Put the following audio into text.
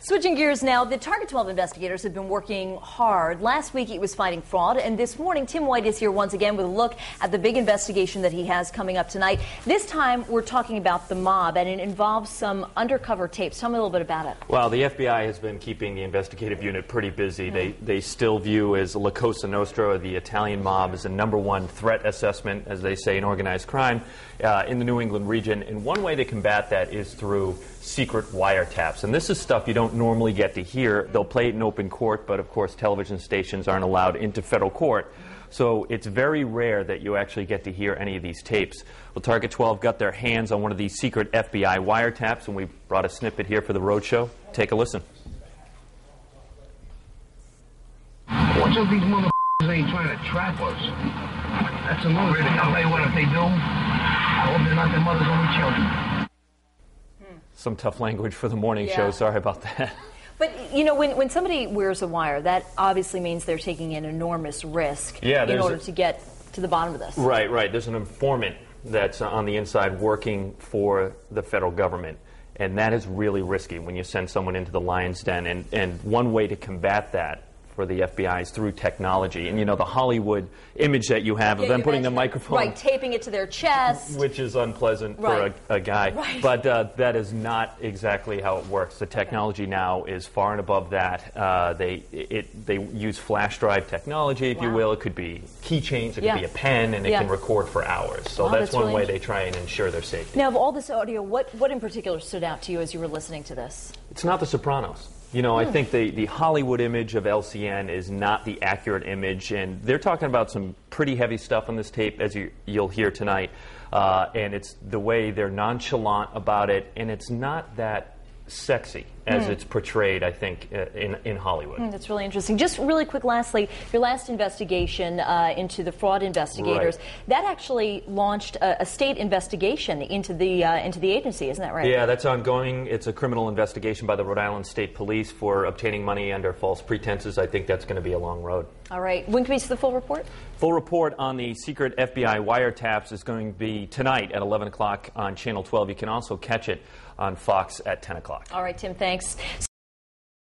Switching gears now, the Target 12 investigators have been working hard. Last week it was fighting fraud, and this morning Tim White is here once again with a look at the big investigation that he has coming up tonight. This time we're talking about the mob, and it involves some undercover tapes. Tell me a little bit about it. Well, the FBI has been keeping the investigative unit pretty busy. They still view as La Cosa Nostra, the Italian mob, as a #1 threat assessment, as they say, in organized crime in the New England region. And one way to combat that is through secret wiretaps. And this is stuff you don't normally get to hear. They'll play it in open court, but of course television stations aren't allowed into federal court. So it's very rare that you actually get to hear any of these tapes. Well, Target 12 got their hands on one of these secret FBI wiretaps, and we brought a snippet here for the Rhode Show. Take a listen. Watch out, these motherfuckers ain't trying to trap us. That's another thing. I'll tell you what, if they do, I hope they're not their mother's only children. Some tough language for the morning show. Sorry about that. But, you know, when somebody wears a wire, that obviously means they're taking an enormous risk in order to get to the bottom of this. Right, right. There's an informant that's on the inside working for the federal government, and that is really risky when you send someone into the lion's den. And one way to combat that for the FBI is through technology. And, you know, the Hollywood image that you have of them putting the microphone... Right, taping it to their chest. Which is unpleasant for a guy. Right. But that is not exactly how it works. The technology now is far and above that. They use flash drive technology, if you will. It could be keychains, it could be a pen, and it can record for hours. So that's one way they try and ensure their safety. Now, of all this audio, what in particular stood out to you as you were listening to this? It's not The Sopranos. You know, I think the Hollywood image of LCN is not the accurate image, and they're talking about some pretty heavy stuff on this tape, as you'll hear tonight, and it's the way they're nonchalant about it, and it's not that sexy as it's portrayed, I think, in Hollywood. That's really interesting. Just really quick, lastly, your last investigation into the fraud investigators, that actually launched a state investigation into the agency, isn't that right? Yeah, that's ongoing. It's a criminal investigation by the Rhode Island State Police for obtaining money under false pretenses. I think that's going to be a long road. All right. When can we see the full report? Full report on the secret FBI wiretaps is going to be tonight at 11 o'clock on Channel 12. You can also catch it on Fox at 10 o'clock. All right, Tim, thanks.